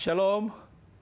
Shalom,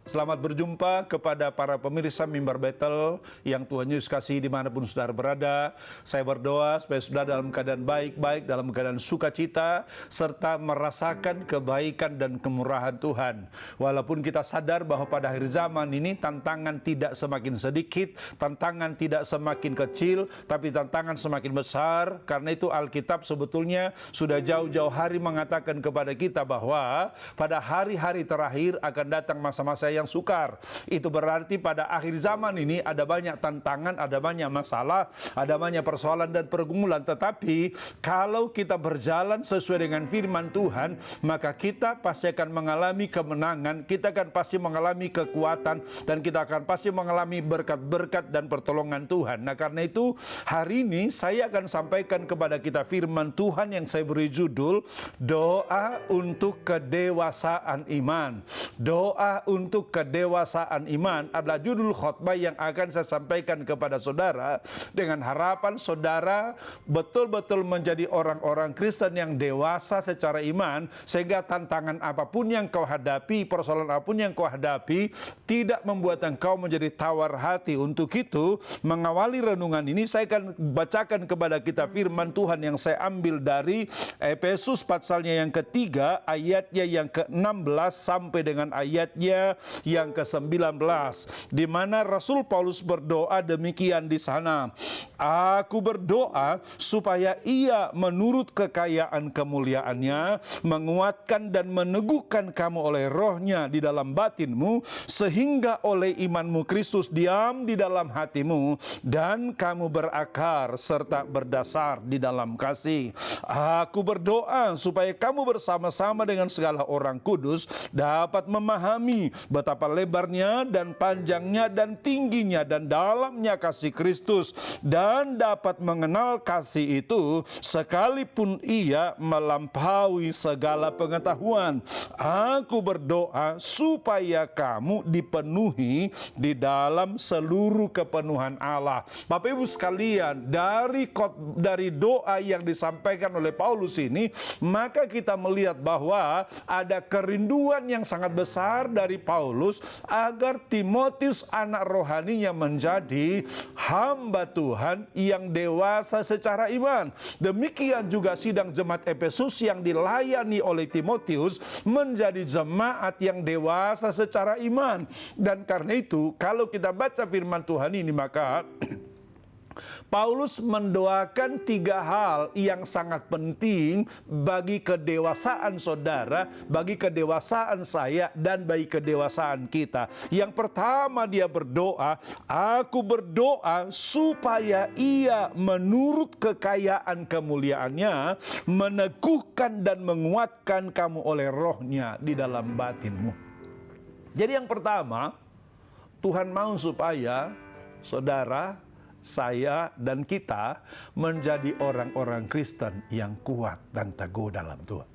selamat berjumpa kepada para pemirsa Mimbar Betel yang Tuhan Yesus kasih dimanapun saudara berada. Saya berdoa supaya saudara dalam keadaan baik-baik, dalam keadaan sukacita, serta merasakan kebaikan dan kemurahan Tuhan. Walaupun kita sadar bahwa pada akhir zaman ini tantangan tidak semakin sedikit, tantangan tidak semakin kecil, tapi tantangan semakin besar. Karena itu Alkitab sebetulnya sudah jauh-jauh hari mengatakan kepada kita bahwa pada hari-hari terakhir akan datang masa-masa yang sukar. Itu berarti pada akhir zaman ini ada banyak tantangan, ada banyak masalah, ada banyak persoalan dan pergumulan. Tetapi kalau kita berjalan sesuai dengan firman Tuhan, maka kita pasti akan mengalami kemenangan, kita akan pasti mengalami kekuatan, dan kita akan pasti mengalami berkat-berkat dan pertolongan Tuhan. Nah, karena itu hari ini saya akan sampaikan kepada kita firman Tuhan yang saya beri judul Doa untuk Kedewasaan Iman. Doa untuk kedewasaan iman adalah judul khotbah yang akan saya sampaikan kepada saudara, dengan harapan saudara betul-betul menjadi orang-orang Kristen yang dewasa secara iman, sehingga tantangan apapun yang kau hadapi, persoalan apapun yang kau hadapi, tidak membuat engkau menjadi tawar hati. Untuk itu, mengawali renungan ini saya akan bacakan kepada kita firman Tuhan yang saya ambil dari Efesus pasalnya yang ketiga, ayatnya yang ke-16 sampai dengan ayatnya yang ke-19, di mana Rasul Paulus berdoa demikian di sana. Aku berdoa supaya ia menurut kekayaan kemuliaannya menguatkan dan meneguhkan kamu oleh rohnya di dalam batinmu, sehingga oleh imanmu Kristus diam di dalam hatimu dan kamu berakar serta berdasar di dalam kasih. Aku berdoa supaya kamu bersama-sama dengan segala orang kudus dapat memahami betapa lebarnya dan panjangnya dan tingginya dan dalamnya kasih Kristus, dan dapat mengenal kasih itu sekalipun ia melampaui segala pengetahuan. Aku berdoa supaya kamu dipenuhi di dalam seluruh kepenuhan Allah. Bapak Ibu sekalian, dari doa yang disampaikan oleh Paulus ini, maka kita melihat bahwa ada kerinduan yang sangat besar dari Paulus agar Timotius anak rohaninya menjadi hamba Tuhan yang dewasa secara iman. Demikian juga sidang jemaat Efesus yang dilayani oleh Timotius menjadi jemaat yang dewasa secara iman. Dan karena itu kalau kita baca firman Tuhan ini, maka Paulus mendoakan 3 hal yang sangat penting bagi kedewasaan saudara, bagi kedewasaan saya, dan bagi kedewasaan kita. Yang pertama, dia berdoa, aku berdoa supaya ia menurut kekayaan kemuliaannya meneguhkan dan menguatkan kamu oleh rohnya di dalam batinmu. Jadi yang pertama, Tuhan mau supaya saudara, saya, dan kita menjadi orang-orang Kristen yang kuat dan teguh dalam Tuhan.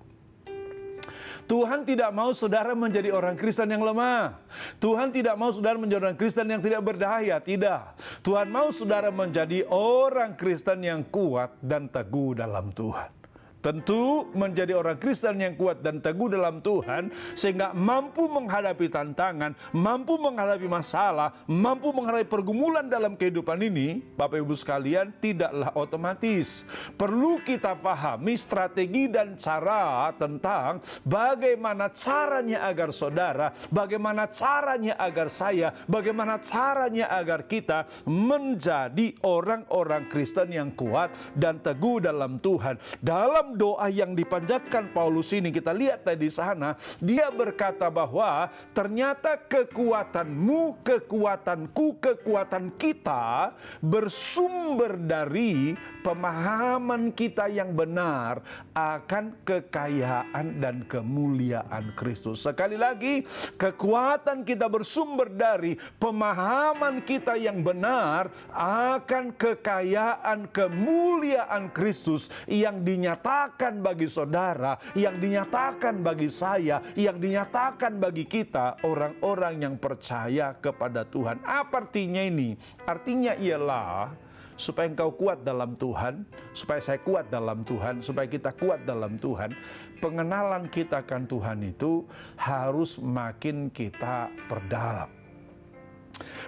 Tuhan tidak mau saudara menjadi orang Kristen yang lemah. Tuhan tidak mau saudara menjadi orang Kristen yang tidak berdaya. Tidak. Tuhan mau saudara menjadi orang Kristen yang kuat dan teguh dalam Tuhan. Tentu menjadi orang Kristen yang kuat dan teguh dalam Tuhan, sehingga mampu menghadapi tantangan, mampu menghadapi masalah, mampu menghadapi pergumulan dalam kehidupan ini, Bapak Ibu sekalian, tidaklah otomatis. Perlu kita pahami strategi dan cara tentang bagaimana caranya agar saudara, bagaimana caranya agar saya, bagaimana caranya agar kita menjadi orang-orang Kristen yang kuat dan teguh dalam Tuhan. Dalam doa yang dipanjatkan Paulus ini, kita lihat tadi sana, dia berkata bahwa ternyata kekuatanmu, kekuatanku, kekuatan kita bersumber dari pemahaman kita yang benar akan kekayaan dan kemuliaan Kristus. Sekali lagi, kekuatan kita bersumber dari pemahaman kita yang benar akan kekayaan kemuliaan Kristus yang dinyatakan bagi saudara, yang dinyatakan bagi saya, yang dinyatakan bagi kita, orang-orang yang percaya kepada Tuhan. Apa artinya ini? Artinya ialah supaya engkau kuat dalam Tuhan, supaya saya kuat dalam Tuhan, supaya kita kuat dalam Tuhan, pengenalan kita akan Tuhan itu harus makin kita perdalam.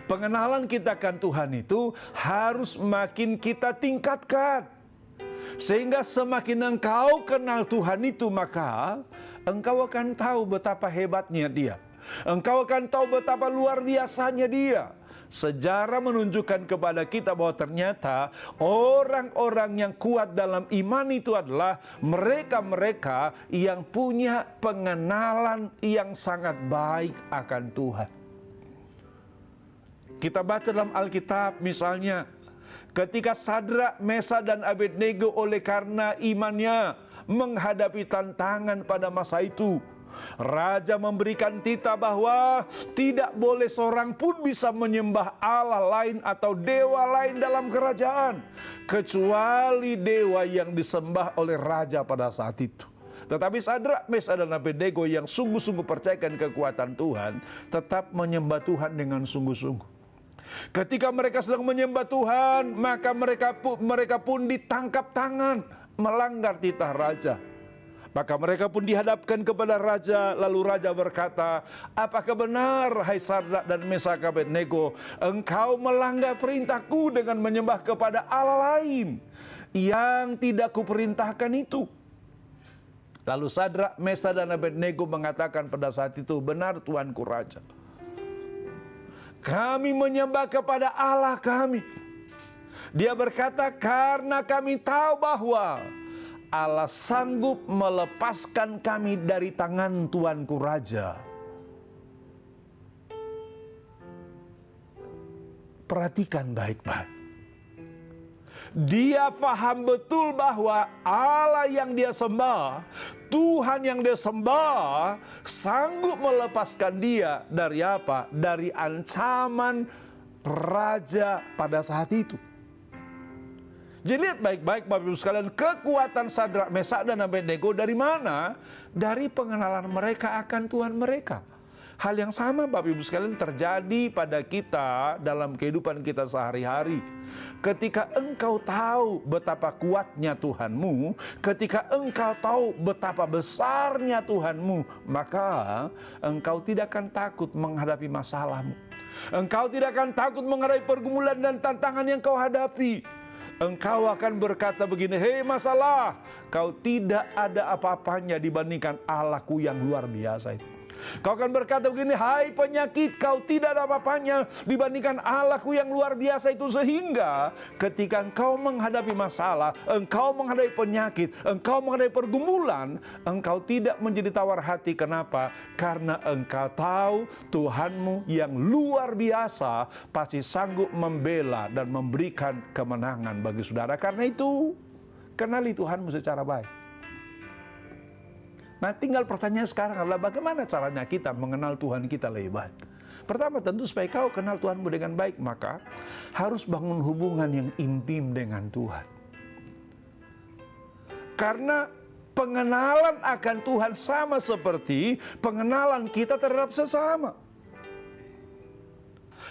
Pengenalan kita akan Tuhan itu harus makin kita tingkatkan. Sehingga semakin engkau kenal Tuhan itu, maka engkau akan tahu betapa hebatnya Dia. Engkau akan tahu betapa luar biasanya Dia. Sejarah menunjukkan kepada kita bahwa ternyata orang-orang yang kuat dalam iman itu adalah mereka-mereka yang punya pengenalan yang sangat baik akan Tuhan. Kita baca dalam Alkitab misalnya, ketika Sadrak, Mesak, dan Abednego oleh karena imannya menghadapi tantangan pada masa itu, Raja memberikan titah bahwa tidak boleh seorang pun bisa menyembah Allah lain atau dewa lain dalam kerajaan, kecuali dewa yang disembah oleh Raja pada saat itu. Tetapi Sadrak, Mesak, dan Abednego yang sungguh-sungguh percayakan kekuatan Tuhan, tetap menyembah Tuhan dengan sungguh-sungguh. Ketika mereka sedang menyembah Tuhan, maka mereka pun ditangkap tangan melanggar titah Raja. Maka mereka pun dihadapkan kepada Raja, lalu Raja berkata, apakah benar, hai Sadrak dan Mesak Abednego, engkau melanggar perintahku dengan menyembah kepada Allah lain yang tidak kuperintahkan itu? Lalu Sadrak, Mesak, dan Abednego mengatakan pada saat itu, benar Tuanku Raja, kami menyembah kepada Allah kami. Dia berkata, karena kami tahu bahwa Allah sanggup melepaskan kami dari tangan Tuanku Raja. Perhatikan baik-baik. Dia faham betul bahwa Allah yang dia sembah, Tuhan yang dia sembah, sanggup melepaskan dia dari apa? Dari ancaman raja pada saat itu. Jadi lihat baik-baik Bapak Ibu sekalian, kekuatan Sadrak, Mesak, dan Abednego dari mana? Dari pengenalan mereka akan Tuhan mereka. Hal yang sama Bapak Ibu sekalian terjadi pada kita dalam kehidupan kita sehari-hari. Ketika engkau tahu betapa kuatnya Tuhanmu, ketika engkau tahu betapa besarnya Tuhanmu, maka engkau tidak akan takut menghadapi masalahmu. Engkau tidak akan takut menghadapi pergumulan dan tantangan yang kau hadapi. Engkau akan berkata begini, hei masalah, kau tidak ada apa-apanya dibandingkan Allahku yang luar biasa itu. Kau akan berkata begini, hai penyakit, kau tidak ada apa-apanya dibandingkan Allahku yang luar biasa itu. Sehingga ketika engkau menghadapi masalah, engkau menghadapi penyakit, engkau menghadapi pergumulan, engkau tidak menjadi tawar hati. Kenapa? Karena engkau tahu Tuhanmu yang luar biasa pasti sanggup membela dan memberikan kemenangan bagi saudara. Karena itu, kenali Tuhanmu secara baik. Nah, tinggal pertanyaan sekarang adalah bagaimana caranya kita mengenal Tuhan kita lebih baik. Pertama, tentu supaya kau kenal Tuhanmu dengan baik, maka harus bangun hubungan yang intim dengan Tuhan. Karena pengenalan akan Tuhan sama seperti pengenalan kita terhadap sesama.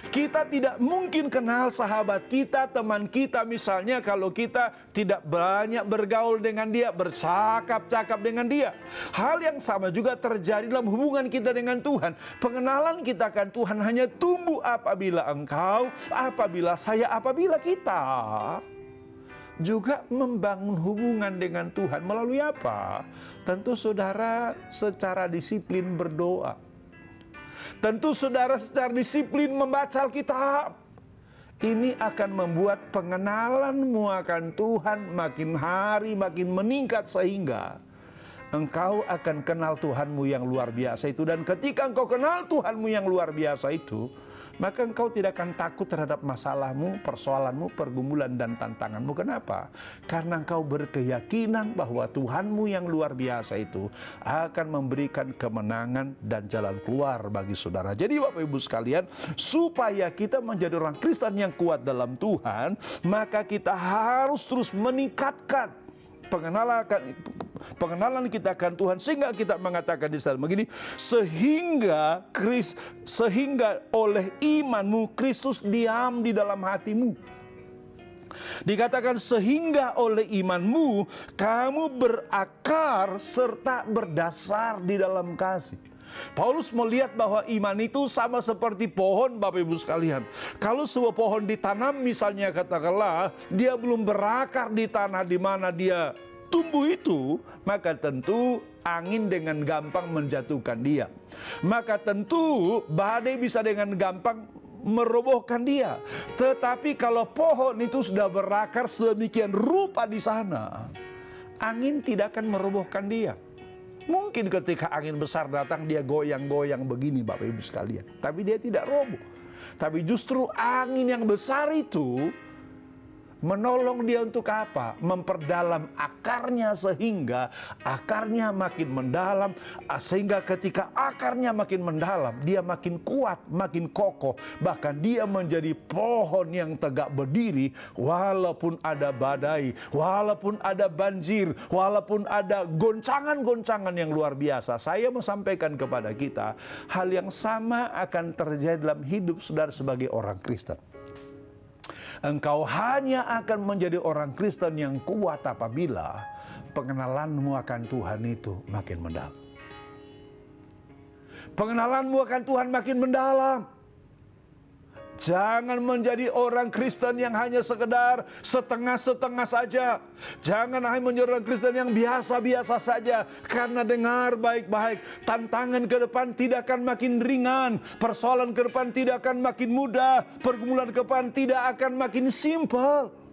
Kita tidak mungkin kenal sahabat kita, teman kita misalnya, kalau kita tidak banyak bergaul dengan dia, bercakap-cakap dengan dia. Hal yang sama juga terjadi dalam hubungan kita dengan Tuhan. Pengenalan kita akan Tuhan hanya tumbuh apabila engkau, apabila saya, apabila kita juga membangun hubungan dengan Tuhan. Melalui apa? Tentu saudara secara disiplin berdoa. Tentu saudara secara disiplin membaca Alkitab. Ini akan membuat pengenalanmu akan Tuhan makin hari makin meningkat, sehingga engkau akan kenal Tuhanmu yang luar biasa itu. Dan ketika engkau kenal Tuhanmu yang luar biasa itu, maka engkau tidak akan takut terhadap masalahmu, persoalanmu, pergumulan, dan tantanganmu. Kenapa? Karena engkau berkeyakinan bahwa Tuhanmu yang luar biasa itu akan memberikan kemenangan dan jalan keluar bagi saudara. Jadi Bapak Ibu sekalian, supaya kita menjadi orang Kristen yang kuat dalam Tuhan, maka kita harus terus meningkatkan pengenalan kita akan Tuhan, sehingga kita mengatakan di sana begini, sehingga oleh imanmu Kristus diam di dalam hatimu. Dikatakan sehingga oleh imanmu kamu berakar serta berdasar di dalam kasih. Paulus melihat bahwa iman itu sama seperti pohon, Bapak Ibu sekalian. Kalau sebuah pohon ditanam misalnya, katakanlah dia belum berakar di tanah di mana dia tumbuh itu, maka tentu angin dengan gampang menjatuhkan dia. Maka tentu badai bisa dengan gampang merobohkan dia. Tetapi kalau pohon itu sudah berakar sedemikian rupa di sana, angin tidak akan merobohkan dia. Mungkin ketika angin besar datang dia goyang-goyang begini, Bapak Ibu sekalian, tapi dia tidak roboh. Tapi justru angin yang besar itu menolong dia untuk apa? Memperdalam akarnya sehingga akarnya makin mendalam. Sehingga ketika akarnya makin mendalam, dia makin kuat, makin kokoh. Bahkan dia menjadi pohon yang tegak berdiri walaupun ada badai, walaupun ada banjir, walaupun ada goncangan-goncangan yang luar biasa. Saya mau sampaikan kepada kita, hal yang sama akan terjadi dalam hidup saudara sebagai orang Kristen. Engkau hanya akan menjadi orang Kristen yang kuat apabila pengenalanmu akan Tuhan itu makin mendalam. Pengenalanmu akan Tuhan makin mendalam. Jangan menjadi orang Kristen yang hanya sekedar setengah-setengah saja. Jangan hanya menjadi orang Kristen yang biasa-biasa saja. Karena dengar baik-baik, tantangan ke depan tidak akan makin ringan. Persoalan ke depan tidak akan makin mudah. Pergumulan ke depan tidak akan makin simpel.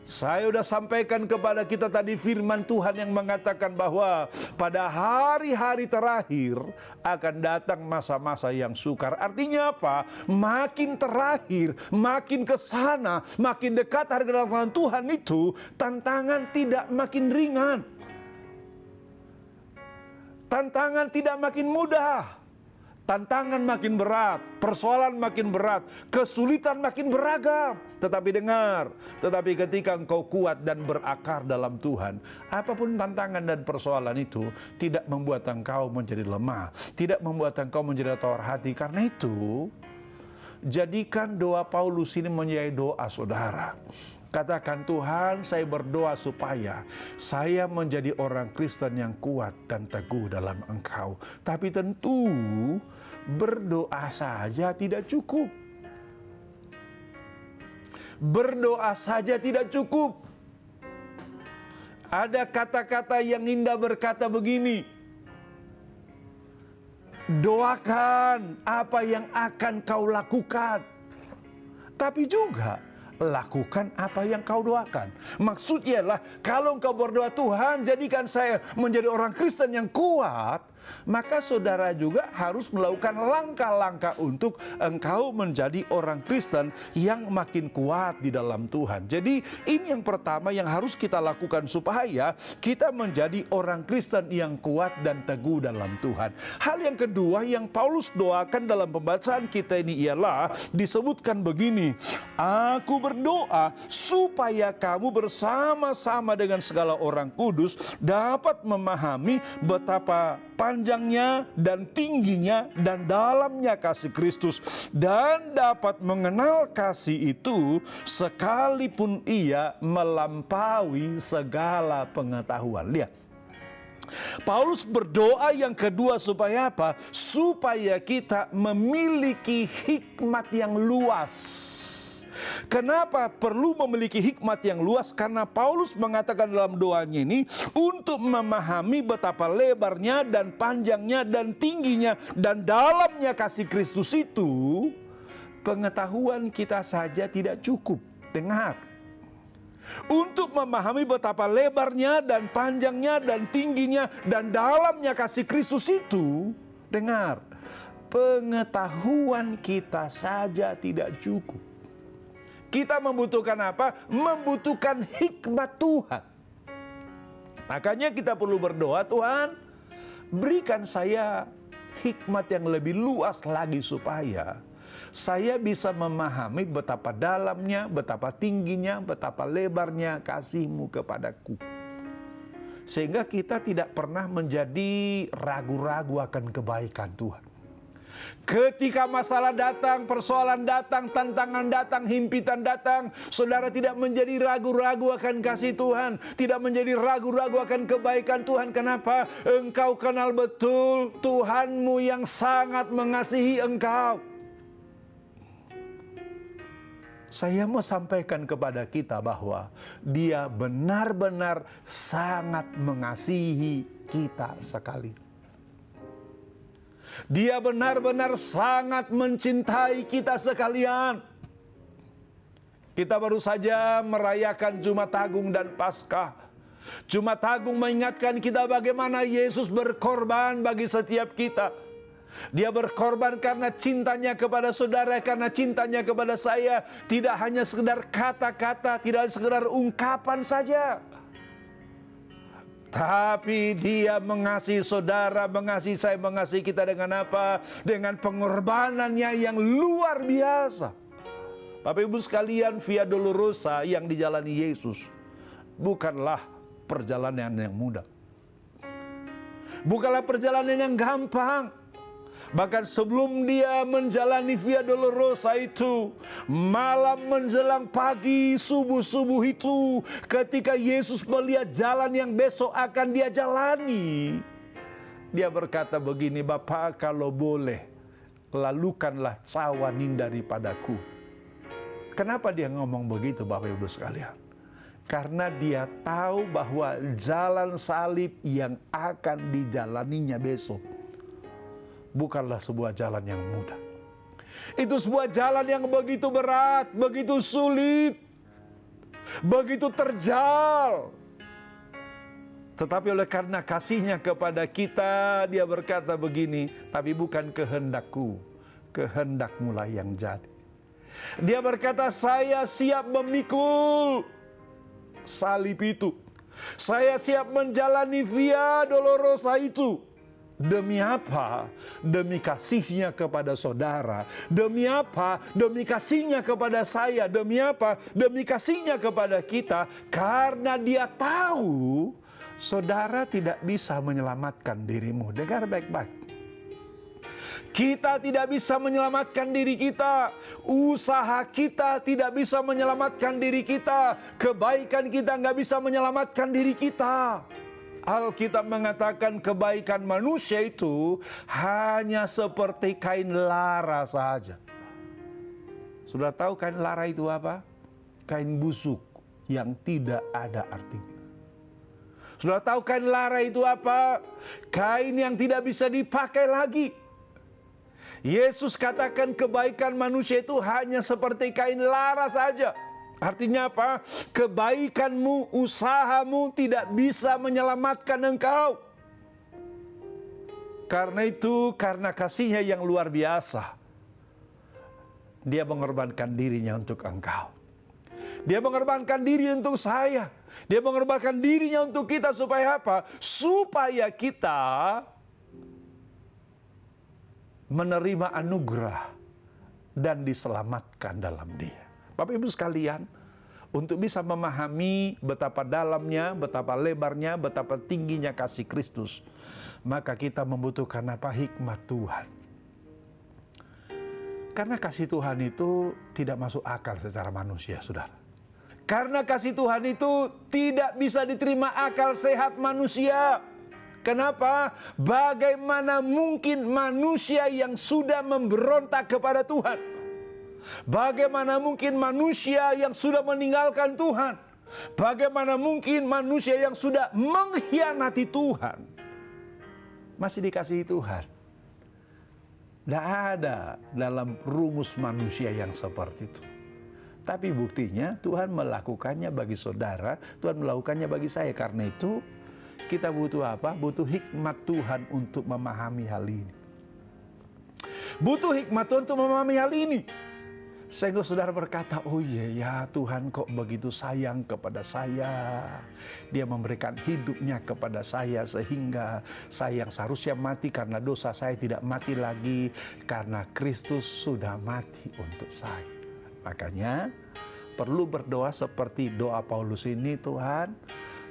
Saya sudah sampaikan kepada kita tadi firman Tuhan yang mengatakan bahwa pada hari-hari terakhir akan datang masa-masa yang sukar. Artinya apa? Makin terakhir, makin ke sana, makin dekat hari kedatangan Tuhan itu, tantangan tidak makin ringan. Tantangan tidak makin mudah. Tantangan makin berat, persoalan makin berat, kesulitan makin beragam. Tetapi dengar, tetapi ketika engkau kuat dan berakar dalam Tuhan, apapun tantangan dan persoalan itu tidak membuat engkau menjadi lemah, tidak membuat engkau menjadi tawar hati. Karena itu, jadikan doa Paulus ini menjadi doa saudara. Katakan, Tuhan, saya berdoa supaya saya menjadi orang Kristen yang kuat dan teguh dalam Engkau. Tapi tentu berdoa saja tidak cukup. Berdoa saja tidak cukup. Ada kata-kata yang indah berkata begini, doakan apa yang akan kau lakukan, tapi juga lakukan apa yang kau doakan. Maksudnya adalah kalau engkau berdoa, Tuhan jadikan saya menjadi orang Kristen yang kuat, maka saudara juga harus melakukan langkah-langkah untuk engkau menjadi orang Kristen yang makin kuat di dalam Tuhan. Jadi ini yang pertama yang harus kita lakukan supaya kita menjadi orang Kristen yang kuat dan teguh dalam Tuhan. Hal yang kedua yang Paulus doakan dalam pembacaan kita ini ialah disebutkan begini, aku berdoa supaya kamu bersama-sama dengan segala orang kudus dapat memahami betapa panjangnya dan tingginya dan dalamnya kasih Kristus, dan dapat mengenal kasih itu sekalipun ia melampaui segala pengetahuan. Lihat, Paulus berdoa yang kedua supaya apa? Supaya kita memiliki hikmat yang luas. Kenapa perlu memiliki hikmat yang luas? Karena Paulus mengatakan dalam doanya ini untuk memahami betapa lebarnya dan panjangnya dan tingginya dan dalamnya kasih Kristus itu, pengetahuan kita saja tidak cukup. Dengar. Untuk memahami betapa lebarnya dan panjangnya dan tingginya dan dalamnya kasih Kristus itu, dengar, pengetahuan kita saja tidak cukup. Kita membutuhkan apa? Membutuhkan hikmat Tuhan. Makanya kita perlu berdoa, Tuhan, berikan saya hikmat yang lebih luas lagi supaya saya bisa memahami betapa dalamnya, betapa tingginya, betapa lebarnya kasih-Mu kepadaku. Sehingga kita tidak pernah menjadi ragu-ragu akan kebaikan Tuhan. Ketika masalah datang, persoalan datang, tantangan datang, himpitan datang, saudara tidak menjadi ragu-ragu akan kasih Tuhan, tidak menjadi ragu-ragu akan kebaikan Tuhan. Kenapa? Engkau kenal betul Tuhanmu yang sangat mengasihi engkau. Saya mau sampaikan kepada kita bahwa Dia benar-benar sangat mengasihi kita sekali. Dia benar-benar sangat mencintai kita sekalian. Kita baru saja merayakan Jumat Agung dan Paskah. Jumat Agung mengingatkan kita bagaimana Yesus berkorban bagi setiap kita. Dia berkorban karena cintanya kepada saudara, karena cintanya kepada saya. Tidak hanya sekedar kata-kata, tidak sekedar ungkapan saja. Tapi Dia mengasihi saudara, mengasihi saya, mengasihi kita dengan apa? Dengan pengorbanannya yang luar biasa. Bapak Ibu sekalian, Via Dolorosa yang dijalani Yesus bukanlah perjalanan yang mudah. Bukanlah perjalanan yang gampang. Bahkan sebelum Dia menjalani Via Dolorosa itu, malam menjelang pagi, subuh-subuh itu, ketika Yesus melihat jalan yang besok akan Dia jalani, Dia berkata begini, Bapa, kalau boleh, lalukanlah cawan ini daripadaku. Kenapa Dia ngomong begitu, Bapak Ibu sekalian? Karena Dia tahu bahwa jalan salib yang akan dijalaninya besok bukanlah sebuah jalan yang mudah. Itu sebuah jalan yang begitu berat, begitu sulit, begitu terjal. Tetapi oleh karena kasih-Nya kepada kita, Dia berkata begini, tapi bukan kehendakku, kehendak-Mu-lah yang jadi. Dia berkata, saya siap memikul salib itu. Saya siap menjalani Via Dolorosa itu. Demi apa? Demi kasih-Nya kepada saudara. Demi apa? Demi kasih-Nya kepada saya. Demi apa? Demi kasih-Nya kepada kita. Karena Dia tahu saudara tidak bisa menyelamatkan dirimu. Dengar baik-baik. Kita tidak bisa menyelamatkan diri kita. Usaha kita tidak bisa menyelamatkan diri kita. Kebaikan kita nggak bisa menyelamatkan diri kita. Alkitab mengatakan kebaikan manusia itu hanya seperti kain lara saja. Sudah tahu kain lara itu apa? Kain busuk yang tidak ada artinya. Sudah tahu kain lara itu apa? Kain yang tidak bisa dipakai lagi. Yesus katakan kebaikan manusia itu hanya seperti kain lara saja. Artinya apa? Kebaikanmu, usahamu tidak bisa menyelamatkan engkau. Karena itu, karena kasih-Nya yang luar biasa, Dia mengorbankan diri-Nya untuk engkau. Dia mengorbankan diri untuk saya. Dia mengorbankan diri-Nya untuk kita supaya apa? Supaya kita menerima anugerah dan diselamatkan dalam Dia. Bapak Ibu sekalian, untuk bisa memahami betapa dalamnya, betapa lebarnya, betapa tingginya kasih Kristus, maka kita membutuhkan apa? Hikmat Tuhan. Karena kasih Tuhan itu tidak masuk akal secara manusia, saudara. Karena kasih Tuhan itu tidak bisa diterima akal sehat manusia. Kenapa? Bagaimana mungkin manusia yang sudah memberontak kepada Tuhan? Bagaimana mungkin manusia yang sudah meninggalkan Tuhan? Bagaimana mungkin manusia yang sudah mengkhianati Tuhan masih dikasihi Tuhan? Tidak ada dalam rumus manusia yang seperti itu. Tapi buktinya Tuhan melakukannya bagi saudara, Tuhan melakukannya bagi saya. Karena itu kita butuh apa? Butuh hikmat Tuhan untuk memahami hal ini. Butuh hikmat Tuhan untuk memahami hal ini. Sehingga saudara berkata, oh iya ya Tuhan kok begitu sayang kepada saya. Dia memberikan hidupnya kepada saya sehingga saya yang seharusnya mati karena dosa saya tidak mati lagi. Karena Kristus sudah mati untuk saya. Makanya perlu berdoa seperti doa Paulus ini, Tuhan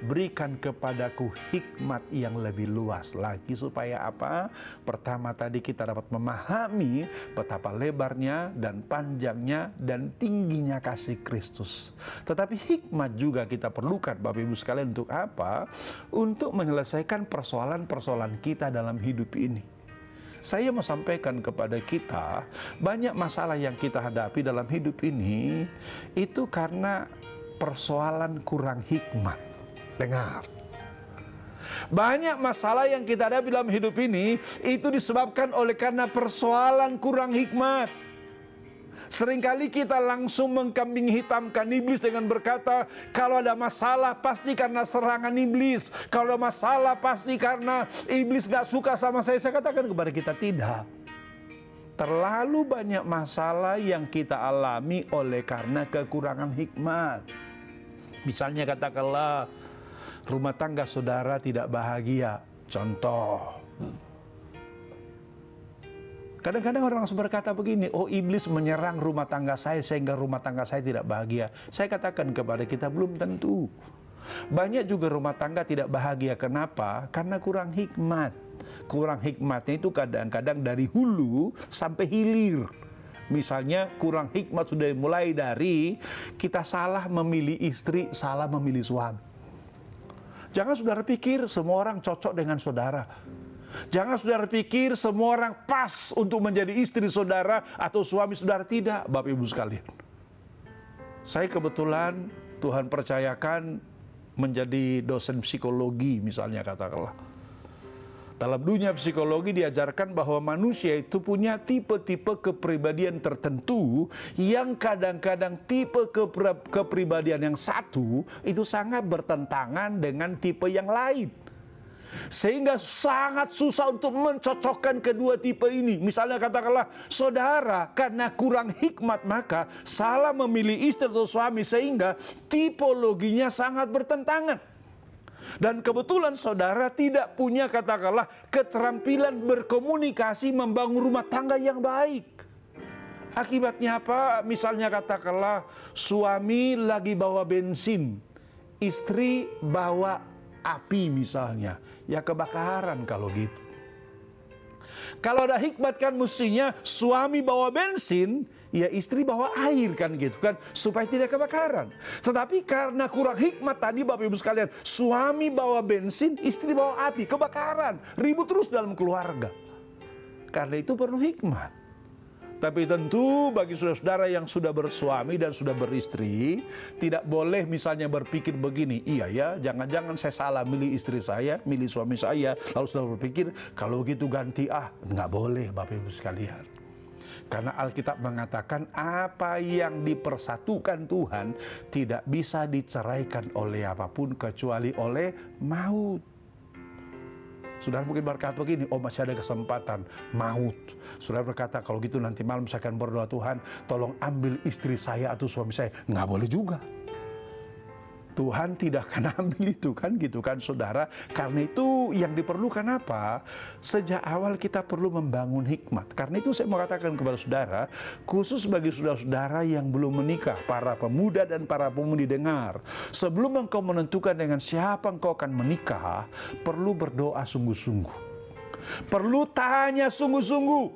berikan kepadaku hikmat yang lebih luas lagi. Supaya apa? Pertama tadi kita dapat memahami betapa lebarnya dan panjangnya dan tingginya kasih Kristus. Tetapi hikmat juga kita perlukan Bapak Ibu sekalian untuk apa? Untuk menyelesaikan persoalan-persoalan kita dalam hidup ini. Saya mau sampaikan kepada kita, banyak masalah yang kita hadapi dalam hidup ini itu karena persoalan kurang hikmat. Dengar. Banyak masalah yang kita hadapi dalam hidup ini itu disebabkan oleh karena persoalan kurang hikmat. Seringkali kita langsung mengkambing hitamkan iblis dengan berkata, kalau ada masalah pasti karena serangan iblis. Kalau ada masalah pasti karena iblis gak suka sama saya. Saya katakan kepada kita, tidak. Terlalu banyak masalah yang kita alami oleh karena kekurangan hikmat. Misalnya katakanlah, rumah tangga saudara tidak bahagia. Contoh. Kadang-kadang orang langsung berkata begini, oh iblis menyerang rumah tangga saya sehingga rumah tangga saya tidak bahagia. Saya katakan kepada kita, belum tentu. Banyak juga rumah tangga tidak bahagia. Kenapa? Karena kurang hikmat. Kurang hikmatnya itu kadang-kadang dari hulu sampai hilir. Misalnya kurang hikmat sudah mulai dari kita salah memilih istri, salah memilih suami. Jangan saudara pikir semua orang cocok dengan saudara. Jangan saudara pikir semua orang pas untuk menjadi istri saudara atau suami saudara. Tidak, Bapak Ibu sekalian. Saya kebetulan Tuhan percayakan menjadi dosen psikologi misalnya katakanlah. Dalam dunia psikologi diajarkan bahwa manusia itu punya tipe-tipe kepribadian tertentu yang kadang-kadang tipe kepribadian yang satu itu sangat bertentangan dengan tipe yang lain. Sehingga sangat susah untuk mencocokkan kedua tipe ini. Misalnya katakanlah saudara karena kurang hikmat maka salah memilih istri atau suami sehingga tipologinya sangat bertentangan. Dan kebetulan saudara tidak punya katakanlah keterampilan berkomunikasi membangun rumah tangga yang baik. Akibatnya apa? Misalnya katakanlah suami lagi bawa bensin, istri bawa api misalnya, ya kebakaran kalau gitu. Kalau ada hikmat kan mestinya suami bawa bensin, ya istri bawa air kan gitu kan, supaya tidak kebakaran. Tetapi karena kurang hikmat tadi Bapak Ibu sekalian, suami bawa bensin, istri bawa api, kebakaran, ribut terus dalam keluarga. Karena itu perlu hikmat. Tapi tentu bagi saudara-saudara yang sudah bersuami dan sudah beristri, tidak boleh misalnya berpikir begini, iya ya, jangan-jangan saya salah milih istri saya, milih suami saya, lalu sudah berpikir, kalau begitu ganti nggak boleh Bapak Ibu sekalian. Karena Alkitab mengatakan apa yang dipersatukan Tuhan tidak bisa diceraikan oleh apapun kecuali oleh maut. Saudara mungkin berkata begini, oh masih ada kesempatan, maut. Saudara berkata, kalau gitu nanti malam saya akan berdoa, Tuhan tolong ambil istri saya atau suami saya. Nggak boleh juga. Tuhan tidak akan ambil itu kan gitu kan saudara. Karena itu yang diperlukan apa? Sejak awal kita perlu membangun hikmat. Karena itu saya mau katakan kepada saudara, khusus bagi saudara-saudara yang belum menikah, para pemuda dan para pemudi dengar. Sebelum engkau menentukan dengan siapa engkau akan menikah, perlu berdoa sungguh-sungguh. Perlu tanya sungguh-sungguh.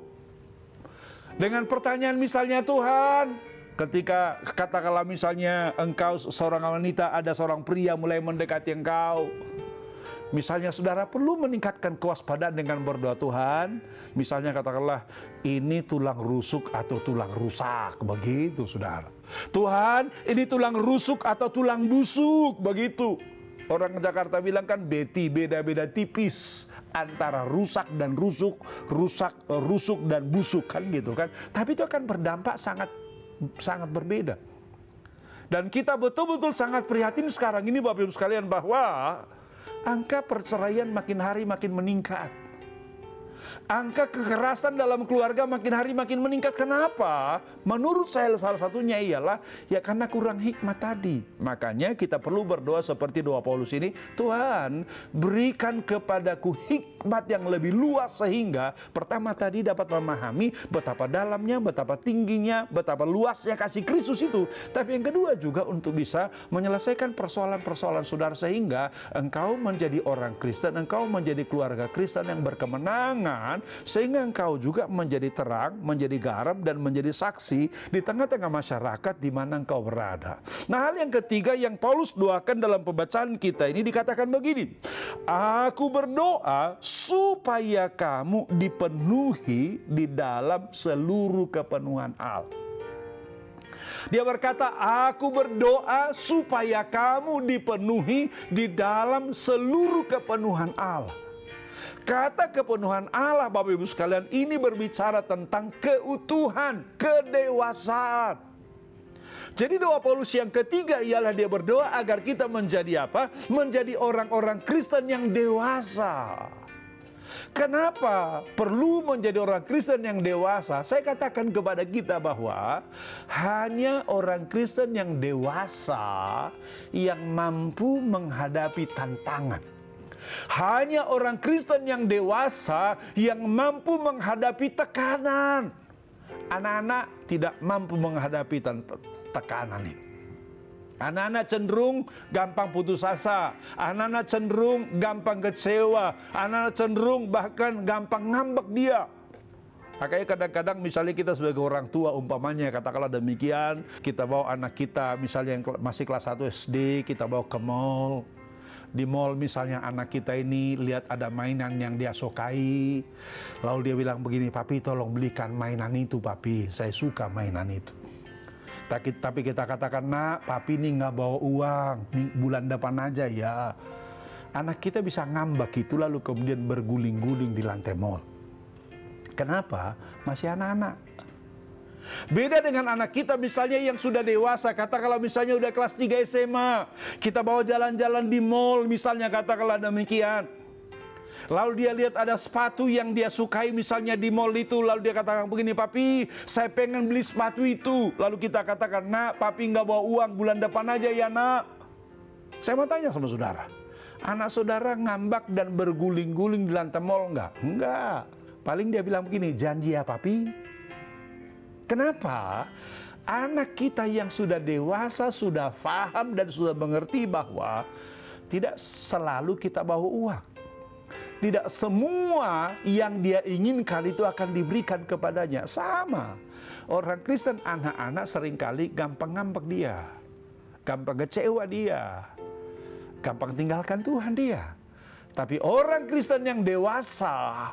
Dengan pertanyaan misalnya, Tuhan, ketika katakanlah misalnya engkau seorang wanita, ada seorang pria mulai mendekati engkau. Misalnya saudara perlu meningkatkan kewaspadaan dengan berdoa, Tuhan, misalnya katakanlah ini tulang rusuk atau tulang rusak, begitu saudara. Tuhan, ini tulang rusuk atau tulang busuk, begitu. Orang Jakarta bilang kan beda-beda tipis antara rusak dan rusuk, rusuk dan busuk kan gitu kan. Tapi itu akan berdampak sangat berbeda. Dan kita betul-betul sangat prihatin sekarang ini Bapak Ibu sekalian bahwa angka perceraian makin hari makin meningkat. Angka kekerasan dalam keluarga makin hari makin meningkat. Kenapa? Menurut saya salah satunya ialah ya karena kurang hikmat tadi. Makanya kita perlu berdoa seperti doa Paulus ini. Tuhan, berikan kepadaku hikmat yang lebih luas sehingga pertama tadi dapat memahami betapa dalamnya, betapa tingginya, betapa luasnya kasih Kristus itu. Tapi yang kedua juga untuk bisa menyelesaikan persoalan-persoalan saudara sehingga engkau menjadi orang Kristen, engkau menjadi keluarga Kristen yang berkemenangan, sehingga engkau juga menjadi terang, menjadi garam, dan menjadi saksi di tengah-tengah masyarakat di mana engkau berada. Nah, hal yang ketiga yang Paulus doakan dalam pembacaan kita ini dikatakan begini. Aku berdoa supaya kamu dipenuhi di dalam seluruh kepenuhan Allah. Dia berkata, aku berdoa supaya kamu dipenuhi di dalam seluruh kepenuhan Allah. Kata kepenuhan Allah, Bapak Ibu sekalian, ini berbicara tentang keutuhan, kedewasaan. Jadi doa Paulus yang ketiga ialah dia berdoa agar kita menjadi apa? Menjadi orang-orang Kristen yang dewasa. Kenapa perlu menjadi orang Kristen yang dewasa? Saya katakan kepada kita bahwa hanya orang Kristen yang dewasa yang mampu menghadapi tantangan. Hanya orang Kristen yang dewasa yang mampu menghadapi tekanan. Anak-anak tidak mampu menghadapi tekanan ini. Anak-anak cenderung gampang putus asa. Anak-anak cenderung gampang kecewa. Anak-anak cenderung bahkan gampang ngambek dia. Makanya kadang-kadang misalnya kita sebagai orang tua umpamanya katakanlah demikian, kita bawa anak kita misalnya yang masih kelas 1 SD, kita bawa ke mall. Di mall misalnya anak kita ini lihat ada mainan yang dia sukai. Lalu dia bilang begini, papi tolong belikan mainan itu papi, saya suka mainan itu. Tapi kita katakan, nak papi ini nggak bawa uang, bulan depan aja ya. Anak kita bisa ngambek itu lalu kemudian berguling-guling di lantai mall. Kenapa? Masih anak-anak. Beda dengan anak kita misalnya yang sudah dewasa, katakanlah misalnya udah kelas 3 SMA, kita bawa jalan-jalan di mall misalnya katakanlah demikian. Lalu dia lihat ada sepatu yang dia sukai misalnya di mall itu, lalu dia katakan begini, papi saya pengen beli sepatu itu. Lalu kita katakan, nak papi nggak bawa uang, bulan depan aja ya nak. Saya mau tanya sama saudara, anak saudara ngambak dan berguling-guling di lantai mall nggak? Enggak. Paling dia bilang begini, janji ya papi. Kenapa? Anak kita yang sudah dewasa, sudah paham dan sudah mengerti bahwa tidak selalu kita bawa uang. Tidak semua yang dia inginkan itu akan diberikan kepadanya. Sama. Orang Kristen anak-anak seringkali gampang ngambek dia. Gampang kecewa dia. Gampang tinggalkan Tuhan dia. Tapi orang Kristen yang dewasa,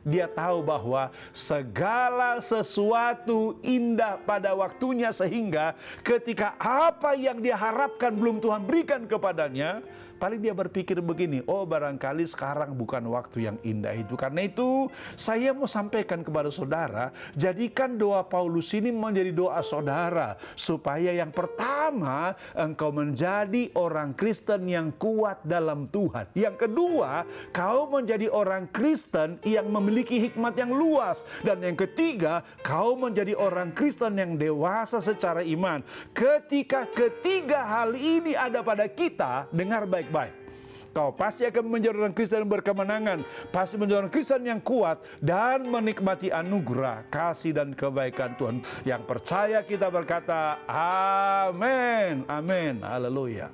dia tahu bahwa segala sesuatu indah pada waktunya sehingga ketika apa yang dia harapkan belum Tuhan berikan kepadanya, paling dia berpikir begini, oh barangkali sekarang bukan waktu yang indah itu. Karena itu saya mau sampaikan kepada saudara, jadikan doa Paulus ini menjadi doa saudara. Supaya yang pertama, engkau menjadi orang Kristen yang kuat dalam Tuhan. Yang kedua, kau menjadi orang Kristen yang memiliki hikmat yang luas. Dan yang ketiga, kau menjadi orang Kristen yang dewasa secara iman. Ketika ketiga hal ini ada pada kita, dengar baik-baik. Kau pasti akan menjadi orang Kristen yang berkemenangan, pasti menjadi orang Kristen yang kuat dan menikmati anugerah, kasih dan kebaikan Tuhan. Yang percaya kita berkata, amin, amin, haleluya.